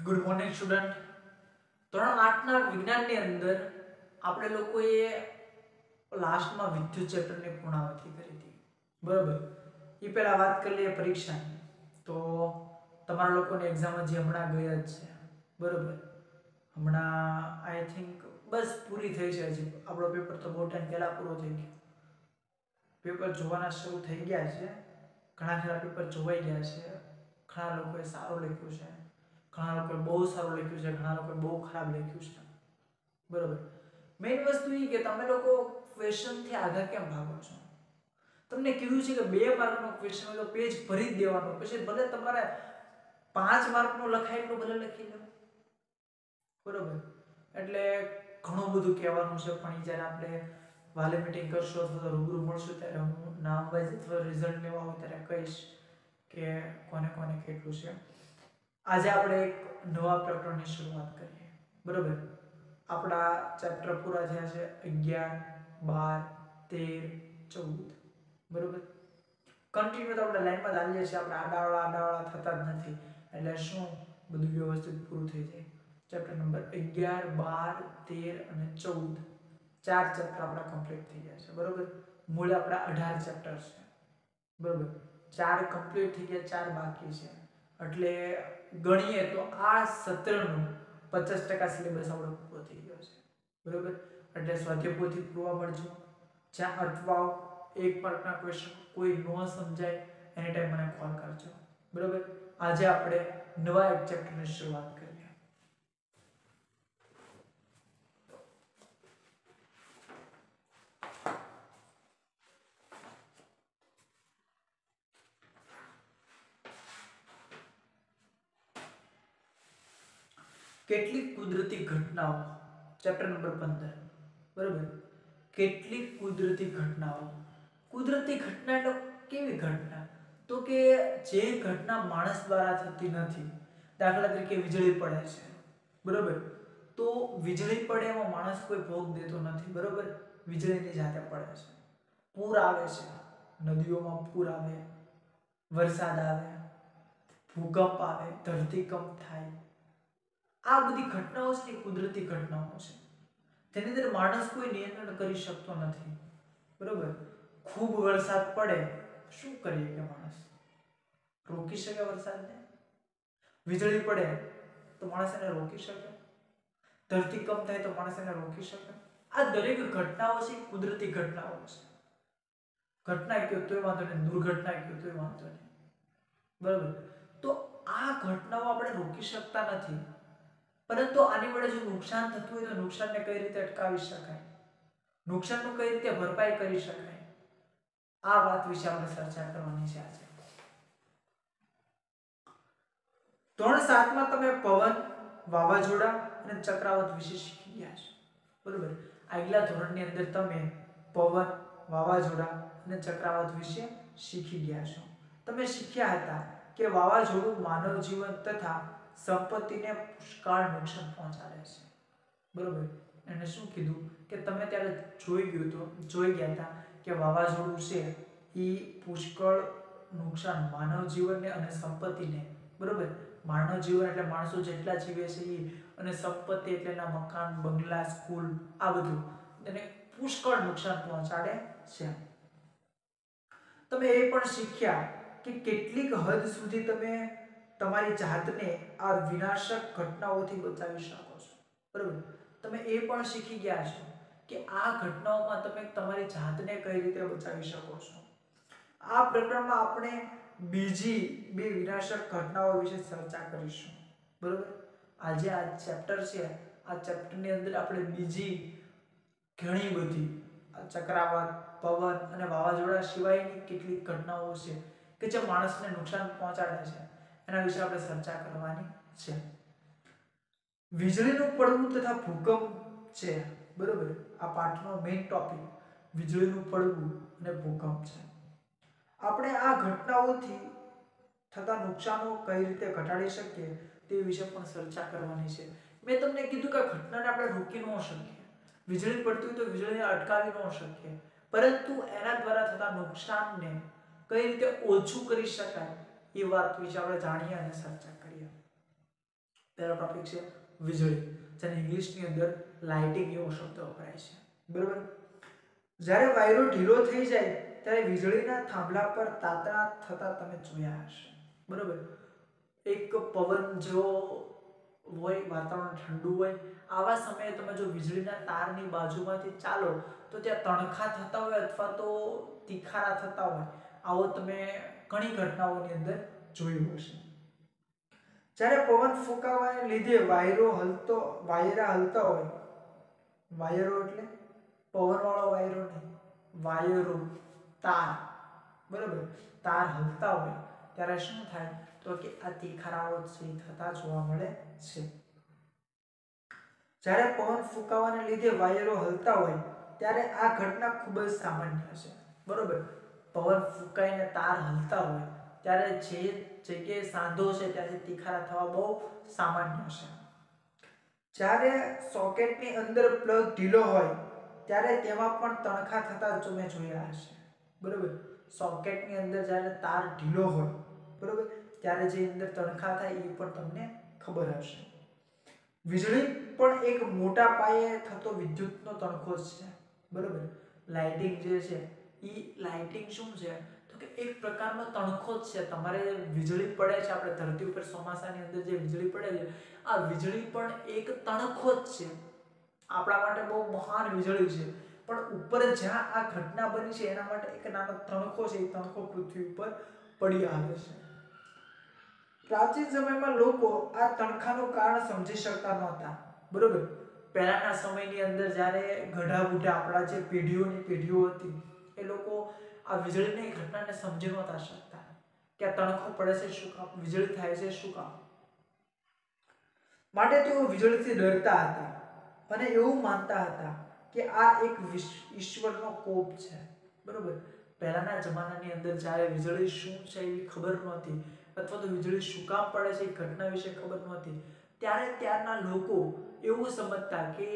Good morning student. ધોરણ 8 ના વિજ્ઞાનની અંદર આપણે લોકોએ લાસ્ટમાં વિદ્યુત ચેપ્ટરની પૂર્ણાવૃત્તિ કરી હતી. બરોબર. એ પહેલા વાત કરી લઈએ પરીક્ષાની. તો તમારા લોકોની એક્ઝામ હજી હમણાં ગઈ જ છે. બરોબર. હમણાં આઈ થિંક બસ પૂરી થઈ છે. હજી આપણો પેપર તો બહુ ટાઈમ પહેલા પૂરો થઈ ગયો. પેપર જોવાના શરૂ થઈ ગયા છે. ઘણા ખરા પેપર જોવાઈ ગયા છે. ઘણા લોકોએ સારું લખ્યું છે, ઘણા લોકોએ બહુ સારું લખ્યું છે, ઘણા લોકોએ બહુ ખરાબ લખ્યું છે. બરોબર. મેઇન વસ્તુ એ કે તમે લોકો ક્વેશ્ચનથી આગળ કેમ ભાગો છો? તમને કીધું છે કે 2 માર્કનો ક્વેશ્ચન હોય તો પેજ ભરી જ દેવાનો. પછી ભલે તમારે 5 માર્કનો લખાય એટલું ભલે લખી લો. બરોબર. એટલે ઘણું બધું કહેવાનું છે, પણ જ્યારે આપણે વાલે મીટિંગ કરશો અથવા તો રૂબરૂ મળશું ત્યારે હું નામ વાઇઝ અથવા રિઝલ્ટ લેવા આવું ત્યારે કહીશ કે કોને કોને કેટલું છે. આજે આપણે એક નવા પ્રકરણની શરૂઆત કરીએ. બરોબર. આપણા ચેપ્ટર પૂરા થયા છે 11, 12, 13, 14. બરોબર. કન્ટિન્યુ તો આપણે લાઈનમાં ચાલીએ છીએ, આપણે આડાવાળા થતા જ નથી. એટલે શું બધું વ્યવસ્થિત પૂરું થઈ જાય. ચેપ્ટર નંબર 11, 12, 13 અને 14 ચાર ચેપ્ટર આપણા કમ્પ્લીટ થઈ ગયા છે. બરોબર. મૂળ આપણા 18 ચેપ્ટર છે. બરોબર. 4 કમ્પ્લીટ થઈ ગયા, 4 બાકી છે. એટલે ગણીએ તો આ સત્રનું 50% સિલેબસ આપણો પૂરો થઈ ગયો છે. બરોબર. એટલે સ્વાધ્યાય પોથી પૂરવા મળજો. જ્યાં અટવાવ 1 માર્કના ક્વેશ્ચન કોઈ ન સમજાય એની ટાઈમ મને કોલ કરજો. બરોબર. આજે આપણે નવા એક ચેપ્ટરની શરૂઆત કરીએ. કેટલીક કુદરતી ઘટનાઓ, ચેપ્ટર નંબર 15. બરોબર. કેટલીક કુદરતી ઘટનાઓ. કુદરતી ઘટના એટલે કેવી ઘટના? તો કે જે ઘટના માણસ દ્વારા થતી નથી. દાખલા તરીકે વીજળી પડે છે. બરોબર. તો વીજળી પડે એમાં માણસ કોઈ ભોગ દેતો નથી. બરોબર. વીજળીની જાતે પડે છે. પૂર આવે છે, નદીઓમાં પૂર આવે, વરસાદ આવે, ભૂકંપ આવે, ધરતીકંપ થાય. આ બધી ઘટનાઓ છે કુદરતી ઘટનાઓ છે. તેની અંદર માણસ કોઈ નિયંત્રણ કરી શકતો નથી. બરોબર. ખૂબ વરસાદ પડે, શું કરીએ કે માણસ રોકી શકે વરસાદને? વીજળી પડે તો માણસ એને રોકી શકે? ધરતીકંપ થાય તો માણસ એને રોકી શકે? આ દરેક ઘટનાઓ છે કુદરતી ઘટનાઓ છે. ઘટના કયો તોય વાંધો નહીં, દુર્ઘટના કયો તોય વાંધો નહીં. બરોબર. તો આ ઘટનાઓ આપણે રોકી શકતા નથી. પરંતુ આની વડે જો નુકસાન થતું હોય તો નુકસાનને કઈ રીતે અટકાવી શકાય, નુકસાનનું કઈ રીતે ભરપાઈ કરી શકાય, આ વાત વિશે આપણે ચર્ચા કરવાની છે આજે. ધોરણ 7 માં તમે પવન, વાવાઝોડા અને ચક્રાવાત વિશે શીખી ગયા છો. બરોબર. આગલા ધોરણની અંદર તમે પવન, વાવાઝોડા અને ચક્રાવાત વિશે શીખી ગયા છો. તમે શીખ્યા હતા કે વાવાઝોડું માનવ જીવન તથા સંપત્તિને પુષ્કળ નુકસાન પહોંચાડે છે. બરોબર. એને શું કીધું કે તમે ત્યારે જોઈ ગયા હતા કે વાવાઝોડું છે એ પુષ્કળ નુકસાન માનવ જીવનને અને સંપત્તિને. બરોબર. માનવ જીવન એટલે માણસો જેટલા જીવે છે એ, અને સંપત્તિ એટલે એના મકાન, બંગલા, સ્કૂલ, આ બધું એને પુષ્કળ નુકસાન પહોંચાડે છે. તમે એ પણ શીખ્યા કે કેટલીક હદ સુધી તમે તમારી જાતને આ વિનાશક ઘટનાઓથી બચાવી શકો છો. બરોબર. તમે એ પણ શીખી ગયા છો કે આ ઘટનાઓમાં તમે તમારી જાતને કઈ રીતે બચાવી શકો છો. આ પ્રકરણમાં આપણે બીજી બે વિનાશક ઘટનાઓ વિશે ચર્ચા કરીશું. બરોબર. આજે આ ચેપ્ટર છે, આ ચેપ્ટરની અંદર આપણે બીજી ઘણી બધી ચક્રાવાત, પવન અને વાવાઝોડા સિવાયની કેટલીક ઘટનાઓ છે કે જે માણસને નુકસાન પહોંચાડે છે, એના વિશે આપણે ચર્ચા કરવાની છે. વીજળીનું પડવું તથા ભૂકંપ છે. બરોબર. આ પાઠનો મેઇન ટોપિક વીજળીનું પડવું અને ભૂકંપ છે. આપણે આ ઘટનાઓથી થતા નુકસાનો કઈ રીતે ઘટાડી શકીએ તે વિશે પણ ચર્ચા કરવાની છે. મેં તમને કીધું કે ઘટનાને આપણે રોકી ન શકીએ. વીજળી પડતી હોય તો વીજળીને અટકાવી ન શકીએ, પરંતુ એના દ્વારા થતા નુકસાનને કઈ રીતે ઓછું કરી શકાય એ વાત વિશે આપણે જાણીએ અને ચર્ચા કરીએ. પહેલો ટોપિક છે વીજળી, જેને ઇંગ્લિશની અંદર લાઇટિંગ એવો શબ્દ વપરાય છે, બરાબર. જ્યારે વાયરો ઢીલો થઈ જાય ત્યારે વીજળીના થાંભલા પર તાતણા થતા તમે જોયા હશે, બરાબર. એક પવન જો હોય, વાતાવરણ ઠંડુ હોય, આવા સમયે તમે જો વીજળીના તારની બાજુમાંથી ચાલો તો ત્યાં તણખા થતા હોય અથવા તો તીખારા થતા હોય, આવો તમે ઘણી ઘટનાઓની અંદર જોયું હશે. જ્યારે પવન ફૂંકાવાને લીધે વાયરા હલતા હોય, વાયરો એટલે પવનવાળો વાયરો નહીં, વાયરો તાર, બરાબર, તાર હલતા હોય ત્યારે શું થાય તો કે આ તીખારાઓ થતા જોવા મળે છે. જ્યારે પવન ફૂંકાવાને લીધે વાયરો હલતા હોય ત્યારે આ ઘટના ખૂબ જ સામાન્ય છે, બરાબર. પવન ફૂંકાઈને તાર હલતા હોય ત્યારે જે જગ્યાએ સાંધો છે ત્યાંથી તીખારા થવા બહુ સામાન્ય છે. જ્યારે સોકેટની અંદર પ્લગ ઢીલો હોય ત્યારે તેમાં પણ તણખા થતા તમે જોયા હશે, બરાબર. સોકેટની અંદર જ્યારે તાર ઢીલો હોય, બરાબર, ત્યારે જે અંદર તણખા થાય એ પણ તમને ખબર હશે. વીજળી પણ એક મોટા પાયે થતો વિદ્યુતનો તણખો છે, બરાબર. લાઇટિંગ જે છે એ લાઇટિંગ શું છે તો કે એક પ્રકારનો તણખો જ છે. તમારે વીજળી પડે છે, આપણે ધરતી ઉપર ચોમાસાની અંદર જે વીજળી પડે છે, આ વીજળી પણ એક તણખો જ છે. આપણા માટે બહુ મહાન વીજળી છે, પણ ઉપર જ્યાં આ ઘટના બની છે એના માટે એક નાનો તણખો છે, એ તણખો પૃથ્વી ઉપર પડી આવે છે. પ્રાચીન સમયમાં લોકો આ તણખાનું કારણ સમજી શકતા નહોતા, બરોબર. પહેલાના સમયની અંદર જ્યારે ગઢા બુઢા આપણા જે પેઢીઓની પેઢીઓ હતી એ લોકો આ વીજળીની ઘટનાને સમજી નહોતા શકતા કે આ તણખો પડે છે શું કામ, વીજળી થાય છે શું કામ. માટે તેઓ વીજળીથી ડરતા હતા અને એવું માનતા હતા કે આ એક ઈશ્વરનો કોપ છે, બરોબર. પહેલાના જમાનાની અંદર જ્યારે વીજળી શું છે એ ખબર નહોતી અથવા તો વીજળી શું કામ પડે છે એ ઘટના વિશે ખબર નહોતી, ત્યારે ત્યારના લોકો એવું સમજતા કે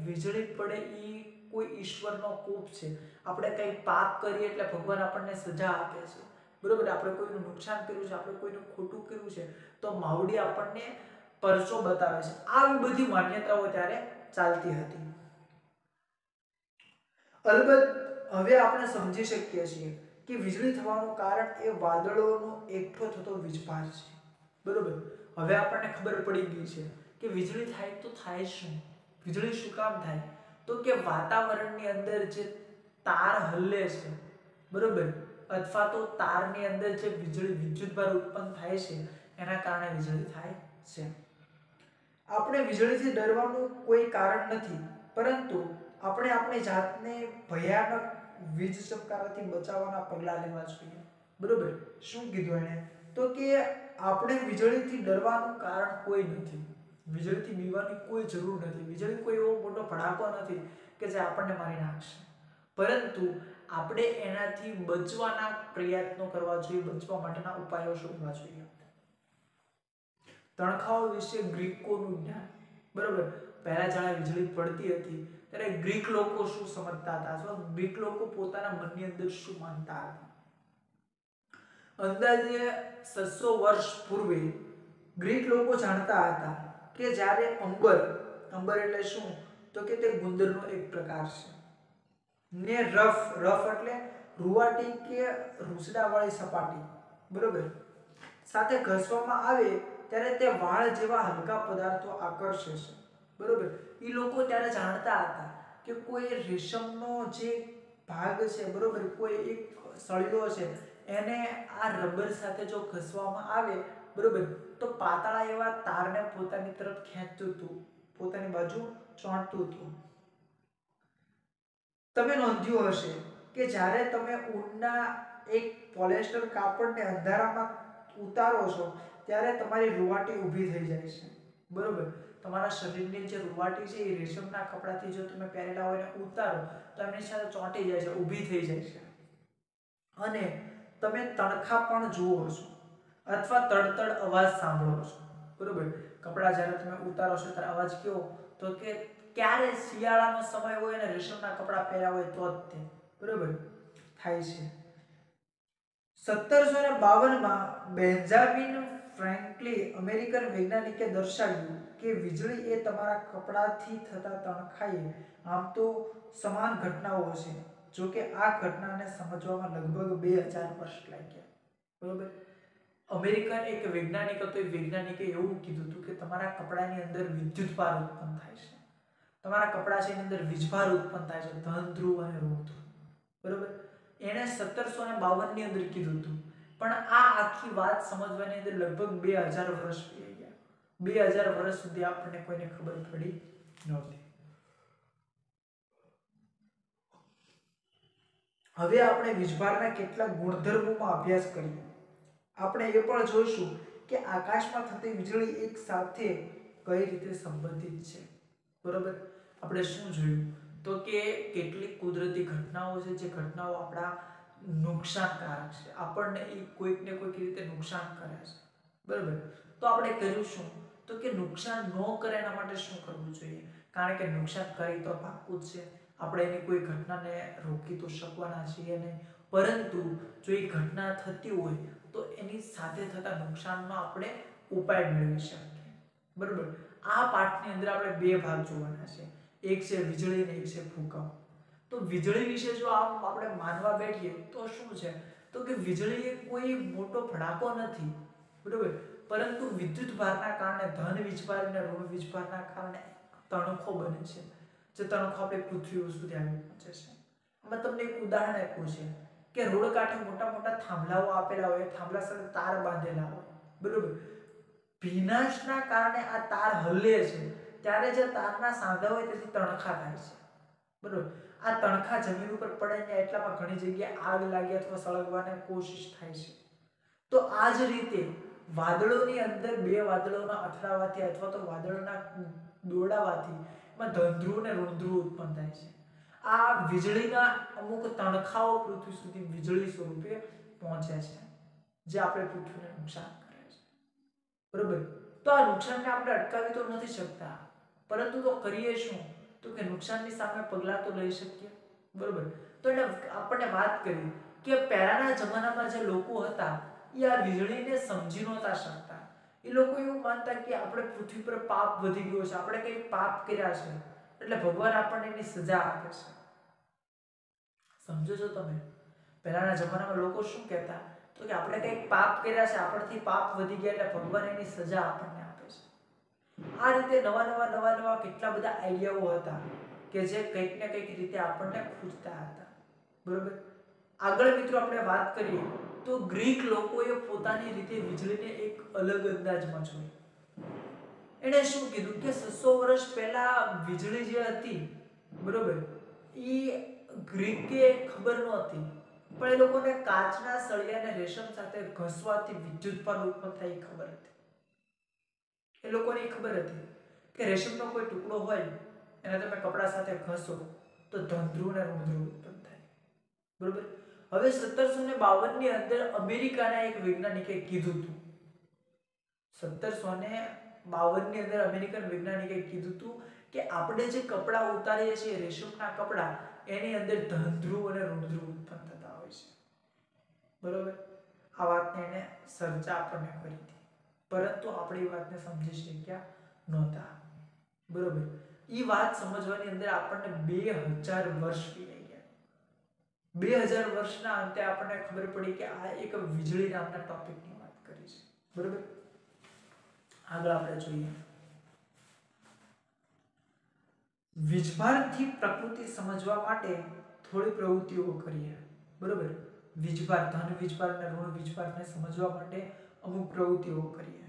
વીજળી પડે એ કોઈ ઈશ્વરનો કોપ છે. આપણે કંઈ પાપ કરીએ એટલે ભગવાન આપણને સજા આપે છે, બરોબર. આપણે કોઈનું નુકસાન કર્યું છે, આપણે કોઈનું ખોટું કર્યું છે તો માવડી આપણને પરચો બતાવે છે. આવી બધી માન્યતાઓ ત્યારે ચાલતી હતી. અલબત્ત હવે આપણે સમજી શકીએ છીએ કે વીજળી થવાનું કારણ એ વાદળોનો એકઠો થતો વીજભાર છે, બરોબર. હવે આપણને ખબર પડી ગઈ છે કે વીજળી થાય તો થાય શું, વીજળી શું કામ થાય તો કે વાતાવરણની અંદર જે તાર હલે છે, બરોબર, અથવા તો તારની અંદર જે વિદ્યુતભાર ઉત્પન્ન થાય છે એના કારણે વીજળી થાય છે. આપણે વીજળીથી ડરવાનું કોઈ કારણ નથી, પરંતુ આપણે આપણી જાતને ભયાનક વીજ ચમકારાથી બચાવવાના પગલાં લેવા જોઈએ, બરોબર. શું કીધું એને તો કે આપણે વીજળીથી ડરવાનું કારણ કોઈ નથી, વીજળીથી બીવાની કોઈ જરૂર નથી. વીજળી કોઈ એવો મોટો ભડાકો નથી કે જે આપણને મારી નાખશે, પરંતુ આપણે એનાથી બચવાના પ્રયત્નો કરવા જોઈએ, બચવા માટેના ઉપાયો શોધવા જોઈએ. તણખાઓ વિશે ગ્રીકોનું જ્ઞાન, બરોબર. પહેલા જ્યારે વીજળી પડતી હતી ત્યારે ગ્રીક લોકો શું સમજતા હતા અથવા ગ્રીક લોકો પોતાના મનની અંદર શું માનતા હતા. અંદાજે 600 વર્ષ પૂર્વે ગ્રીક લોકો જાણતા હતા કે જ્યારે અંબર એટલે શું તો કે તે ગુંદરનો એક પ્રકાર છે ને રફ એટલે રૂવાટી કે રૂસડાવાળી સપાટી, બરોબર, સાથે ઘસવામાં આવે ત્યારે તે વાળ જેવા હલકા પદાર્થો આકર્ષે છે, બરોબર. એ લોકો ત્યારે જાણતા હતા કે કોઈ રેશમનો જે ભાગ છે, બરોબર, કોઈ એક સળિયો છે એને આ રબર સાથે જો ઘસવામાં આવે, બરોબર, તો પાતળા એવા તારને પોતાની તરફ ખેંચતું હતું, પોતાની બાજુ ચોંટતું હતું. તમે નોંધ્યું હશે કે જ્યારે તમે ઊનના એક પોલિસ્ટર કાપડને અંધારામાં ઉતારો છો ત્યારે તમારી રૂવાટી ઊભી થઈ જાય છે, બરોબર. તમારા શરીરની જે રૂવાટી છે એ રેશમના કપડાથી જો તમે પહેરેલા હોય ને ઉતારો તો એમની સાથે ચોંટી જાય છે, ઊભી થઈ જાય છે. અને તમે તણખા પણ જુઓ છો અથવા તડતડ અવાજ સાંભળો છો, બરોબર. કપડા જ્યારે તમે ઉતારો છો ત્યારે અવાજ કેવો તો કે ક્યારે શિયાળાનો સમય હોય ને રેશમના કપડા પહેર્યા હોય તો જ તે, બરોબર, થાય છે. 1752 માં બેન્જામિન ફ્રેન્કલી અમેરિકન વૈજ્ઞાનિકે દર્શાવ્યું કે વીજળી એ તમારા કપડાથી થતા તણખાએ આમ તો સમાન ઘટનાઓ છે, જો કે આ ઘટનાને સમજવામાં લગભગ 2000 વર્ષ લાગ્યા. બરોબર. અમેરિકન એક વૈજ્ઞાનિક હતો. એ વૈજ્ઞાનિકે એવું કીધું હતું કે તમારા કપડાની અંદર વિદ્યુત ભાર ઉત્પન્ન થાય છે. તમારા કપડા છે એની અંદર વીજભાર ઉત્પન્ન થાય છે, ધન ધ્રુવ અને ઋણ ધ્રુવ. બરોબર. એણે 1752 ની અંદર કીધું હતું. પણ આ આખી વાત સમજવાની અંદર લગભગ 2000 વર્ષ થઈ ગયા. 2000 વર્ષ સુધી આપણને કોઈને ખબર પડી નહોતી. હવે આપણે વીજભારના કેટલાક ગુણધર્મોમાં અભ્યાસ કરીએ. આપણે એ પણ જોઈશું કે આકાશમાં થતી વીજળી એક સાથે કઈ રીતે સંબંધિત છે. બરોબર. આપણે શું જોયું તો કે કેટલીક કુદરતી ઘટનાઓ છે જે ઘટનાઓ આપણા નુકસાનકારક છે, આપણને એ કોઈક ને કોઈક રીતે નુકસાન કરે છે. બરોબર. તો આપણે કર્યું શું તો કે નુકસાન ન કરે એના માટે શું કરવું જોઈએ, કારણ કે નુકસાન કરી તો પાકું જ છે. આપણે એની કોઈ ઘટનાને રોકી તો શકવાના છીએ નહીં, પરંતુ જો એ ઘટના થતી હોય તો એની સાથે થતા નુકસાનનો આપણે ઉપાય મેળવી શકીએ. બરોબર. આ પાઠની અંદર આપણે બે ભાગ જોવાના છે, એક છે વીજળી અને એક છે ભૂકંપ. તો વીજળી વિશે જો આપણે માનવા બેઠીએ તો શું છે તો કે વીજળી એ કોઈ મોટો ભડાકો નથી. બરોબર. પરંતુ વિદ્યુત ભારના કારણે ધન વીજભાર અને ઋણ વીજભારના કારણે તણખો બને છે, જે તણખો આપણે પૃથ્વી સુધી આવી પહોંચે છે. અમે તમને એક ઉદાહરણ આપ્યું છે કે રોડ કાંઠે મોટા મોટા થાંભલાઓ આપેલા હોય, થાંભલા સાથે તાર બાંધેલા હોય. બરોબર. ભીનાશના કારણે આ તાર હલે છે, ત્યારે જે તારના સાંધા હોય તેથી તણખા થાય છે. બરોબર. આ તણખા જમીન ઉપર પડે ને એટલામાં ઘણી જગ્યાએ આગ લાગી અથવા સળગવાની કોશિશ થાય છે. તો આ જ રીતે વાદળોની અંદર બે વાદળોના અથડાવાથી અથવા તો વાદળોના દોડાવાથી એમાં ધનધ્રુવ અને ઋણધ્રુવ ઉત્પન્ન થાય છે. આ વીજળીના અમુક તણખાઓ પૃથ્વી સુધી વીજળી સ્વરૂપે પહોંચે છે, જે આપણે પૃથ્વીને નુકસાન કરે છે. બરોબર. તો આ નુકસાનને આપણે અટકાવી તો નથી શકતા, પરંતુ તો કરીએ શું તો કે નુકસાનની સામે પગલાં તો લઈ શકીએ. બરોબર. તો એને આપણને વાત કરી કે પહેલાના જમાનામાં જે લોકો હતા એ આ વીજળીને સમજી નહોતા શકતા. એ લોકો એવું માનતા કે આપણે પૃથ્વી પર પાપ વધી ગયો છે, આપણે કંઈક પાપ કર્યા છે એટલે ભગવાન આપણને એની સજા આપે છે. સમજો છો તમે? પહેલાના જમાનામાં લોકો શું કહેતા તો કે આપણે કંઈક પાપ કર્યા છે, આપણથી પાપ વધી ગયા એટલે ભગવાન એની સજા આપણને આપે છે. આ રીતે નવા કેટલા બધા આઈડિયાઓ હતા કે જે કંઈક ને કંઈક રીતે આપણને ખૂંચતા હતા. બરોબર. આગળ મિત્રો આપણે વાત કરીએ તો ગ્રીક લોકોએ પોતાની રીતે વીજળીને એક અલગ અંદાજમાં જોઈ. એણે શું કીધું કે 600 વર્ષ પહેલા વીજળી જે હતી, બરોબર, એ ગ્રીકે ખબર નહોતી, પણ એ લોકોને કાચના સળિયાને રેશમ સાથે ઘસવાથી વિદ્યુત ભાર ઉત્પન્ન થાય એ ખબર હતી. એ લોકોને ખબર હતી કે રેશમનો કોઈ ટુકડો હોય એને તમે કપડા સાથે ઘસો તો ધનધ્રુવ અને ઋણધ્રુવ ઉત્પન્ન થાય. બરોબર. હવે 1752 ની અંદર અમેરિકાના એક વૈજ્ઞાનિકે કીધું હતું, 1752 ની અંદર અમેરિકન વૈજ્ઞાનિકે કીધું હતું કે આપણે જે કપડા ઉતારીએ છીએ રેશમના કપડા, એની અંદર ધનધ્રુવ અને ઋણધ્રુવ ઉત્પન્ન થતા હોય છે. બરોબર. આ વાતને એને સર્જા આપણને કરી હતી, પરંતુ આપણે એ વાતને સમજી શક્યા નહોતા. બરોબર. એ વાત સમજવાની અંદર આપણને 2000 વર્ષ વી ગયા. 2000 વર્ષના અંતે આપણને ખબર પડી કે આ એક વીજળી નામના ટોપિકની વાત કરી છે. બરોબર. આગળ આપણે જોઈએ વીજભારથી પ્રકૃતિ સમજવા માટે થોડી પ્રવૃત્તિઓ કરીએ. બરોબર. વીજભાર, ધન વીજભાર અને ઋણ વીજભારને સમજવા માટે અમુક પ્રવૃત્તિઓ કરીએ.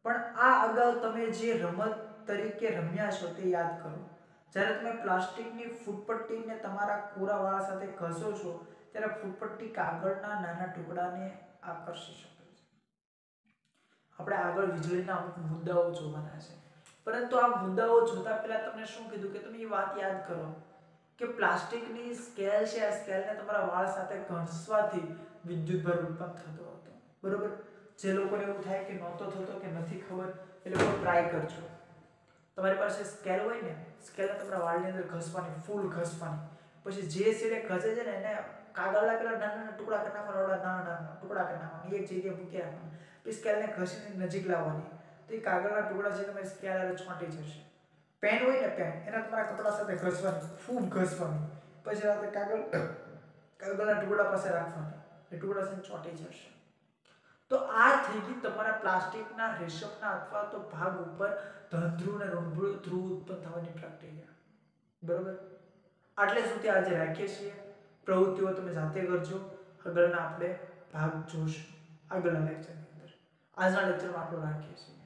પણ આ અગાઉ તમે જે રમત તરીકે રમ્યા છો તે યાદ કરો. જ્યારે તમે પ્લાસ્ટિકની ફૂટપટ્ટીને તમારા કોરા વાળ સાથે ઘસો છો ત્યારે ફૂટપટ્ટી કાગળના નાના ટુકડાને આકર્ષી શકે છે. આપણે આગળ વીજળીના અમુક મુદ્દાઓ જોવાના છે, પરંતુ આ મુદ્દાઓ જોતા પહેલા તમને શું કીધું કે તમે એ વાત યાદ કરો કે પ્લાસ્ટિકની સ્કેલ છે, આ સ્કેલને તમારા વાળ સાથે ઘસવાથી વિદ્યુત ભાર ઉત્પન્ન થતો હતો. બરોબર. જે લોકોને એવું થાય કે નહોતો થતો કે નથી ખબર, એ લોકો ટ્રાય કરજો. તમારી પાસે સ્કેલ હોય ને, સ્કેલને તમારા વાળની અંદર ઘસવાની, ફૂલ ઘસવાની, પછી જે છેડે ઘસે છે ને એને કાગળના પેલા નાના નાના ટુકડા કરી નાખવાના, નાના નાના ટુકડા કરી નાખવાના, એક જગ્યાએ મૂકી રાખવાના, તો સ્કેલને ઘસીને નજીક લાવવાની, તો એ કાગળના ટુકડા છે તમે સ્કેલ આરે ચોંટી જશે. પેન હોય ને પેન, એના તમારા કપડા સાથે ઘસવાની, ખૂબ ઘસવાની, પછી રાતે કાગળના ટુકડા પાસે રાખવાની, એ ટુકડા છે ચોંટી જશે. તો આ થઈ ગઈ તમારા પ્લાસ્ટિકના રેશમના અથવા તો ભાગ ઉપર ધ્રુવ અને ઋણ ધ્રુવ ઉત્પન્ન થવાની પ્રક્રિયા. બરોબર, આટલે સુધી આજે રાખીએ છીએ. પ્રવૃત્તિઓ તમે જાતે કરજો. આગળના આપણે ભાગ જોશું આગળના લેક્ચરની અંદર. આજના લેક્ચરમાં આપણે રાખીએ છીએ.